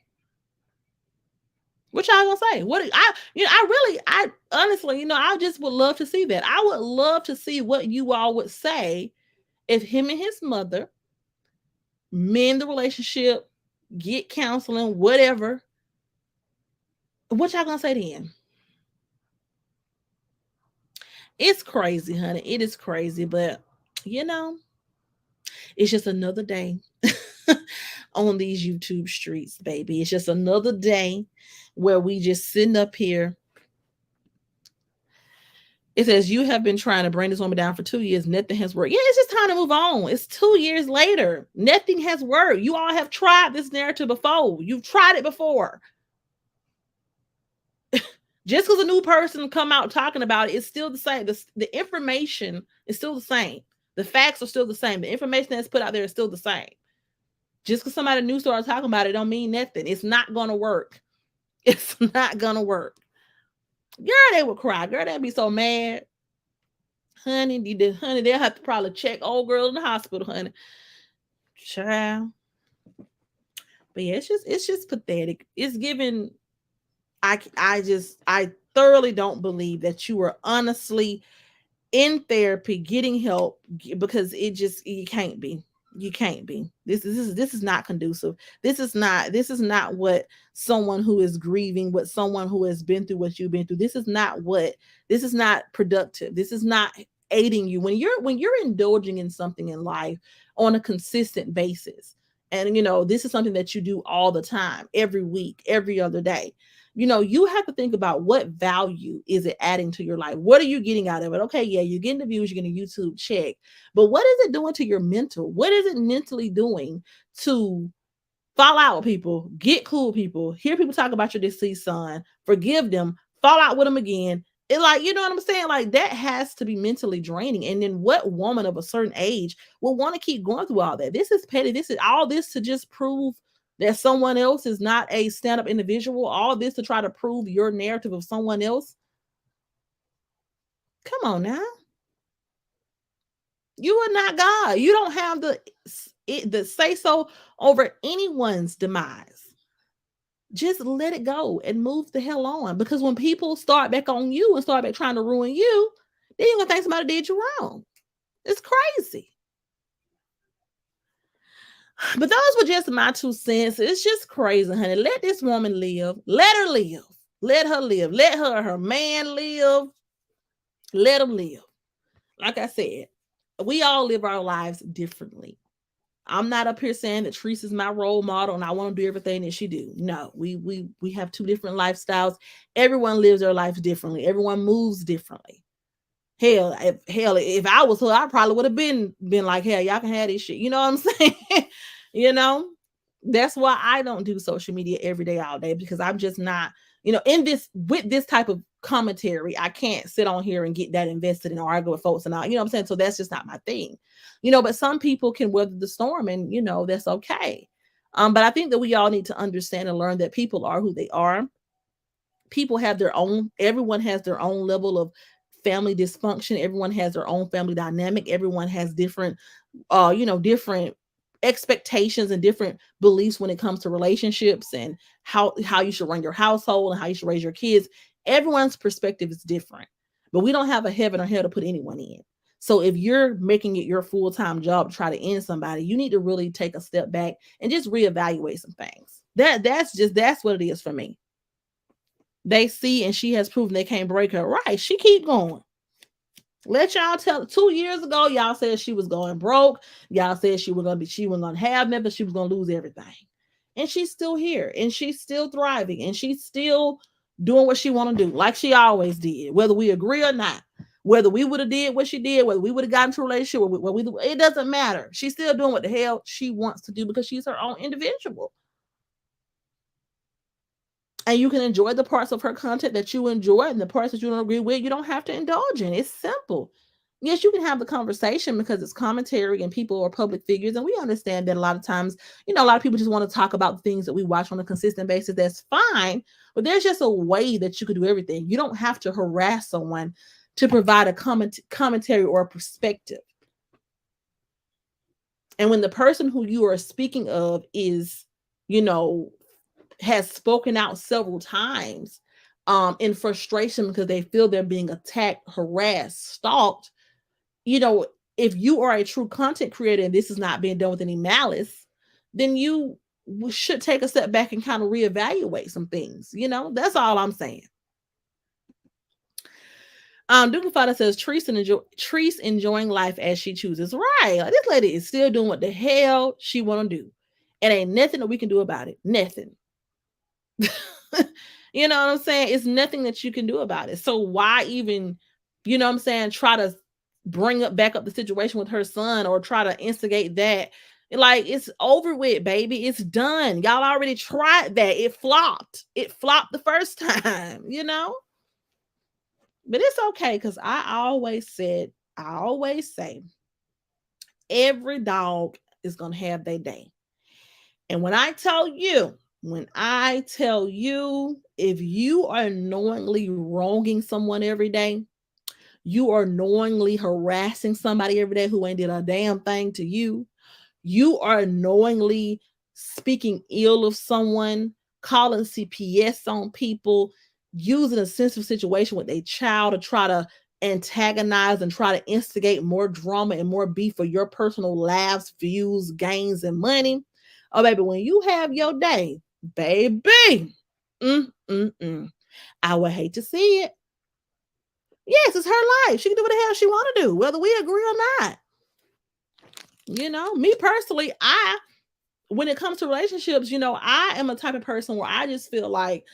What y'all gonna say? I honestly, I just would love to see that. I would love to see what you all would say if him and his mother mend the relationship, get counseling, whatever. What y'all gonna say then? It's crazy, honey. It is crazy, but you know, it's just another day on these YouTube streets, baby. It's just another day where we just sitting up here. It says you have been trying to bring this woman down for 2 years. Nothing has worked. Yeah, it's just time to move on. It's 2 years later. Nothing has worked. You all have tried this narrative before. You've tried it before. Just because a new person come out talking about it, it's still the same. The information is still the same. The facts are still the same. The information that's put out there is still the same. Just because somebody new started talking about it don't mean nothing. It's not going to work. It's not going to work. Girl, they would cry. Girl, they'd be so mad. Honey, they'll have to probably check old girl in the hospital, honey. Child. But yeah, it's just pathetic. It's given. I thoroughly don't believe that you are honestly in therapy getting help, because you can't be. You can't be. This is not conducive. This is not what someone who is grieving, what someone who has been through what you've been through. This is not productive. This is not aiding you when you're indulging in something in life on a consistent basis. And this is something that you do all the time, every week, every other day. You have to think about what value is it adding to your life? What are you getting out of it? Okay, yeah, you're getting the views, you're getting a YouTube check, but what is it doing to your mental? What is it mentally doing to fall out with people, get cool with people, hear people talk about your deceased son, forgive them, fall out with them again? It, like, you know what I'm saying? Like, that has to be mentally draining. And then what woman of a certain age will want to keep going through all that? This is petty. This is all this to just prove that someone else is not a stand-up individual. All this to try to prove your narrative of someone else. Come on now. You are not God. You don't have the say so over anyone's demise. Just let it go and move the hell on. Because when people start back on you and start back trying to ruin you, then you're gonna think somebody did you wrong. It's crazy. But those were just my 2 cents. It's just crazy, honey. Let this woman live. Let her live. Let her live. Let her man live. Let them live. Like I said, we all live our lives differently. I'm not up here saying that Trese is my role model and I want to do everything that she do. No, we have 2 different lifestyles. Everyone lives their lives differently. Everyone moves differently. If I was her, I probably would have been like, hell, y'all can have this shit. You know what I'm saying? you know, that's why I don't do social media every day, all day, because I'm just not, in this with this type of commentary. I can't sit on here and get that invested and argue with folks and all. You know what I'm saying? So that's just not my thing. But some people can weather the storm, and that's okay. But I think that we all need to understand and learn that people are who they are. People have their own. Everyone has their own level of family dysfunction. Everyone has their own family dynamic. Everyone has different different expectations and different beliefs when it comes to relationships and how you should run your household and how you should raise your kids. Everyone's perspective is different, but we don't have a heaven or hell to put anyone in. So if you're making it your full-time job to try to end somebody, you need to really take a step back and just reevaluate some things. That's what it is for me. They see, and she has proven they can't break her. Right. She keep going. Let y'all tell. 2 years ago, y'all said she was going broke. Y'all said she wasn't gonna have nothing. She was gonna lose everything, and she's still here, and she's still thriving, and she's still doing what she want to do, like she always did, whether we agree or not. Whether we would have did what she did, whether we would have gotten into a relationship, it doesn't matter. She's still doing what the hell she wants to do because she's her own individual. And you can enjoy the parts of her content that you enjoy, and the parts that you don't agree with, you don't have to indulge in. It's simple. Yes, you can have the conversation because it's commentary and people are public figures. And we understand that a lot of times, a lot of people just want to talk about things that we watch on a consistent basis. That's fine. But there's just a way that you could do everything. You don't have to harass someone to provide a commentary or a perspective. And when the person who you are speaking of is, you know, has spoken out several times in frustration because they feel they're being attacked, harassed, stalked, you know, if you are a true content creator and this is not being done with any malice, then you should take a step back and kind of reevaluate some things. That's all I'm saying. Duke Father says Trese enjoying life as she chooses. Right. Like, this lady is still doing what the hell she want to do. And ain't nothing that we can do about it. Nothing. You know what I'm saying? It's nothing that you can do about it. So why even, try to bring back up the situation with her son or try to instigate that? Like, it's over with, baby. It's done. Y'all already tried that. It flopped. It flopped the first time, But it's okay, because I always say, every dog is going to have their day. And when I tell you, if you are knowingly wronging someone every day, you are knowingly harassing somebody every day who ain't did a damn thing to you, you are knowingly speaking ill of someone, calling CPS on people, using a sensitive situation with a child to try to antagonize and try to instigate more drama and more beef for your personal laughs, views, gains, and money. Oh, baby, when you have your day, baby, I would hate to see it. Yes, it's her life. She can do what the hell she want to do, whether we agree or not. Me personally, when it comes to relationships, I am a type of person where I just feel like,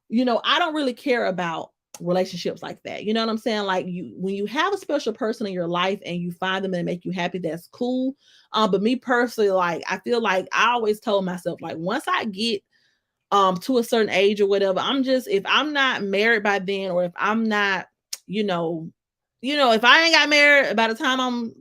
I don't really care about relationships like that. You know what I'm saying? Like, when you have a special person in your life and you find them and make you happy, that's cool. But me personally, like, I feel like I always told myself, like, once I get to a certain age or whatever, if I'm not married by then, or if I'm not, if I ain't got married by the time I'm,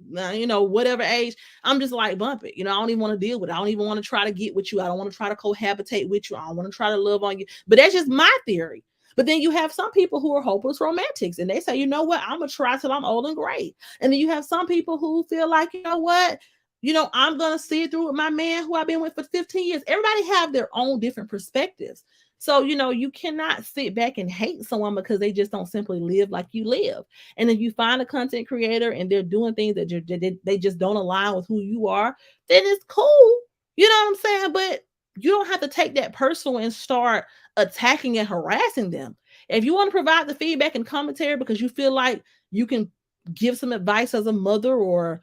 whatever age, I'm just like, bump it. I don't even want to deal with it. I don't even want to try to get with you. I don't want to try to cohabitate with you. I don't want to try to love on you. But that's just my theory. But then you have some people who are hopeless romantics and they say, you know what, I'm going to try till I'm old and gray. And then you have some people who feel like, you know what, I'm going to see it through with my man who I've been with for 15 years. Everybody have their own different perspectives. So, you cannot sit back and hate someone because they just don't simply live like you live. And if you find a content creator and they're doing things that they just don't align with who you are, then it's cool. You know what I'm saying? But you don't have to take that personal and start attacking and harassing them. If you want to provide the feedback and commentary because you feel like you can give some advice as a mother or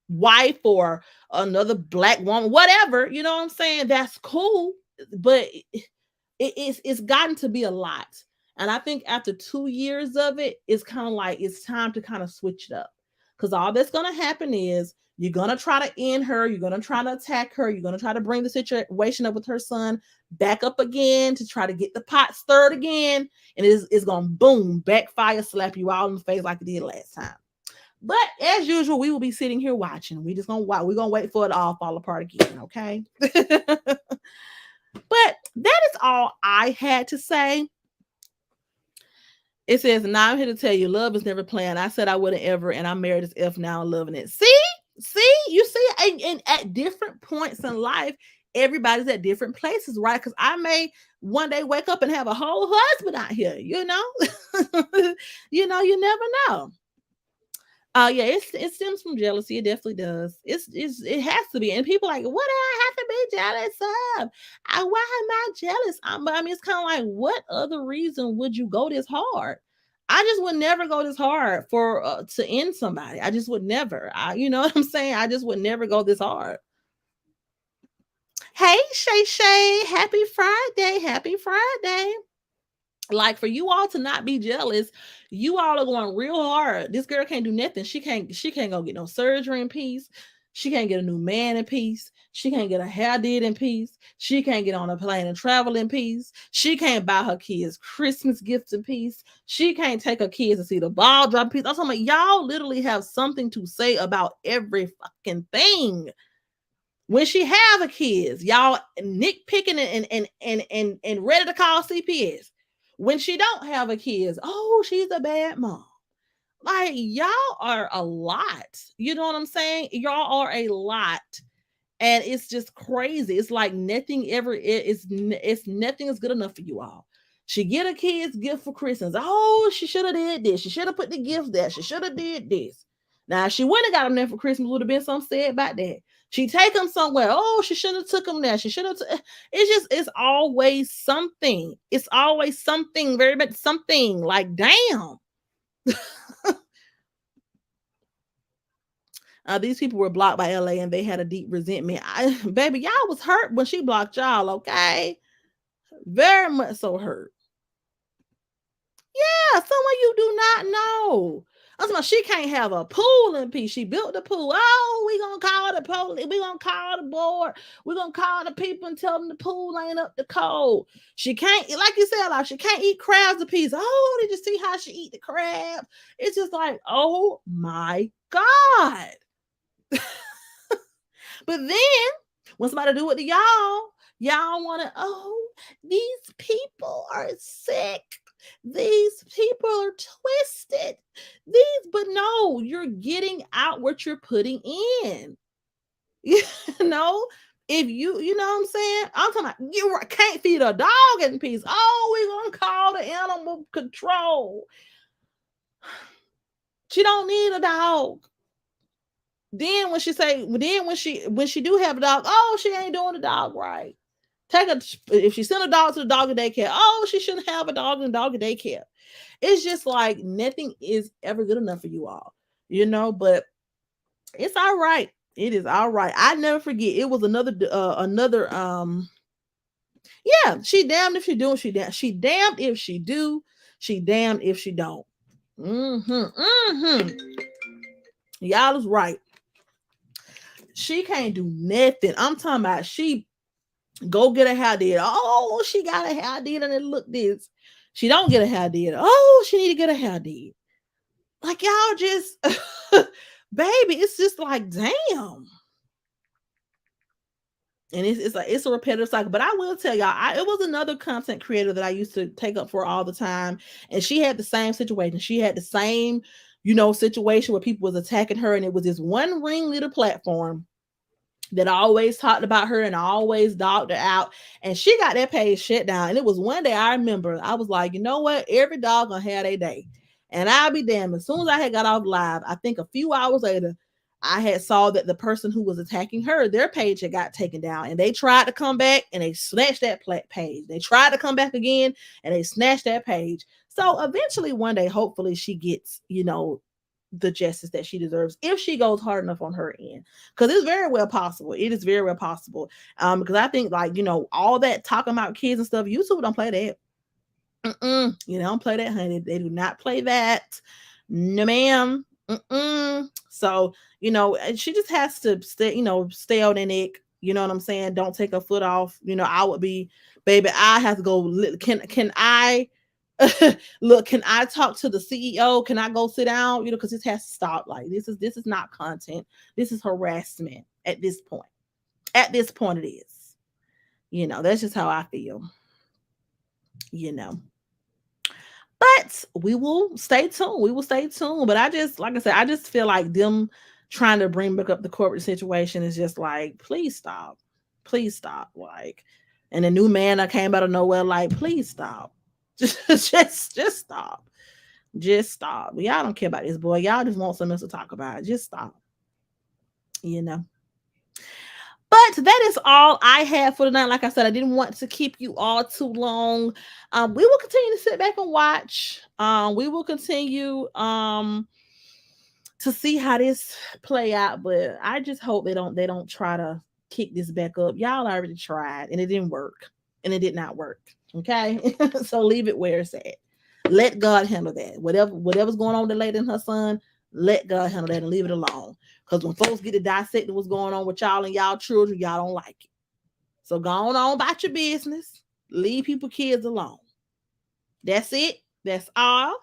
wife or another black woman, whatever, you know what I'm saying? That's cool. But it's gotten to be a lot. And I think after 2 years of it, it's kind of like it's time to kind of switch it up. Because all that's going to happen is you're going to try to end her. You're going to try to attack her. You're going to try to bring the situation up with her son back up again to try to get the pot stirred again. And it's going to boom, backfire, slap you all in the face like it did last time. But as usual, we will be sitting here watching. We're gonna wait for it to all fall apart again, okay? But that is all I had to say. It says, now I'm here to tell you, love is never planned. I said I wouldn't ever, and I'm married as F now and loving it. See, you see, and at different points in life, everybody's at different places, right? Because I may one day wake up and have a whole husband out here, you never know. Yeah, it stems from jealousy. It definitely does. It has to be. And people are like, what do I have to be jealous of? Why am I jealous? I mean, it's kind of like, what other reason would you go this hard? I just would never go this hard for to end somebody. I just would never. You know what I'm saying? I just would never go this hard. Hey, Shay, happy Friday. Happy Friday. Like, for you all to not be jealous, you all are going real hard. This girl can't do nothing. She can't go get no surgery in peace. She can't get a new man in peace. She can't get her hair did in peace. She can't get on a plane and travel in peace. She can't buy her kids Christmas gifts in peace. She can't take her kids to see the ball drop in peace. I'm talking about y'all literally have something to say about every fucking thing. When she have a kids, y'all nitpicking and ready to call CPS. When she don't have a kids, oh, she's a bad mom. Like y'all are a lot. You know what I'm saying? Y'all are a lot. And it's just crazy. It's like nothing ever it's nothing is good enough for you all. She get a kid's gift for Christmas. Oh, she should have did this. She should have put the gift there. She should have did this. Now, if she went and got them there for Christmas, would have been something said about that. She take them somewhere. Oh, she should have took them there. She should have. It's always something. It's always something very much something. Like damn. These people were blocked by LA and they had a deep resentment. Baby, y'all was hurt when she blocked y'all, okay? Very much so hurt. Yeah, someone you do not know. I'm talking about she can't have a pool in peace. She built the pool. Oh, we gonna call the police. We gonna call the board. We gonna call the people and tell them the pool ain't up to code. She can't, like you said, like she can't eat crabs in peace. Oh, did you see how she eat the crab? It's just like, oh my God. But then when somebody do it to y'all want to, oh, these people are sick. These people are twisted. But no, you're getting out what you're putting in. You know, if you know what I'm saying? I'm talking about you can't feed a dog in peace. Oh, we're gonna call the animal control. She don't need a dog. Then when she do have a dog, oh, she ain't doing the dog right. If she sent a dog to the doggy daycare, oh, she shouldn't have a dog in the doggy daycare. It's just like nothing is ever good enough for you all, but it's all right. It is all right. I never forget. It was another yeah, she damned if she do, she damned if she do, she damned if she don't. Y'all is right. She can't do nothing. I'm talking about she go get a hair did. Oh, she got a hair did and it look this. She don't get a hair did. Oh, she need to get a hair did. Like y'all just baby, it's just like damn. And it's like it's a repetitive cycle. But I will tell y'all, it was another content creator that I used to take up for all the time, and she had the same situation. She had the same, situation where people was attacking her, and it was this one ringleader platform that always talked about her and always dogged her out. And she got that page shut down. And it was one day I remember I was like, you know what? Every dog gonna have their day. And I'll be damned. As soon as I had got off live, I think a few hours later, I had saw that the person who was attacking her, their page had got taken down. And they tried to come back and they snatched that page. They tried to come back again and they snatched that page. So eventually one day, hopefully she gets, the justice that she deserves if she goes hard enough on her end, because it's very well possible. It is very well possible. Because I think all that talking about kids and stuff, YouTube don't play that. You don't play that, honey. They do not play that. No, ma'am. So she just has to stay on their neck. You know what I'm saying? Don't take her foot off. I would be, baby. I have to go. Can I? Look, can I talk to the CEO? Can I go sit down? Because this has to stop. Like this is not content. This is harassment at this point. At this point it is. That's just how I feel. But we will stay tuned. But I just, like I said, I just feel like them trying to bring back up the corporate situation is just like, please stop. Please stop. Like, and a new man that came out of nowhere, like, please stop. Just stop. Just stop. Y'all don't care about this boy. Y'all just want something else to talk about. Just stop. But that is all I have for tonight. Like I said, I didn't want to keep you all too long. We will continue to sit back and watch. We will continue to see how this play out. But I just hope they don't try to kick this back up. Y'all already tried and it didn't work. And it did not work. Okay. So leave it where it's at. Let God handle that. Whatever's going on with the lady and her son, let God handle that and leave it alone. Because when folks get to dissecting what's going on with y'all and y'all children, y'all don't like it. So go on about your business. Leave people kids alone. That's it. That's all.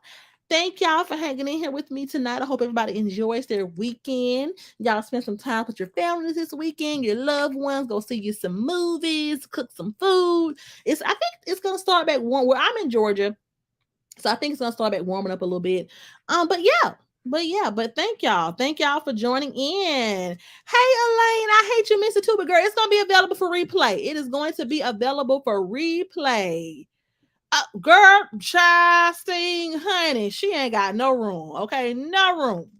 Thank y'all for hanging in here with me tonight. I hope everybody enjoys their weekend. Y'all spend some time with your families this weekend, your loved ones. Go see you some movies, cook some food. I think it's gonna start back warm. Where I'm in Georgia, so I think it's gonna start back warming up a little bit. But thank y'all. Thank y'all for joining in. Hey Elaine, I hate you missed it too, but girl, it's gonna be available for replay. It is going to be available for replay. Girl, child sting, honey, she ain't got no room. Okay, no room.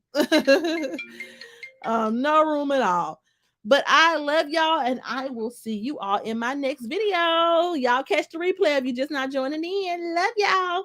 No room at all. But I love y'all, and I will see you all in my next video. Y'all catch the replay if you're just not joining in. Love y'all.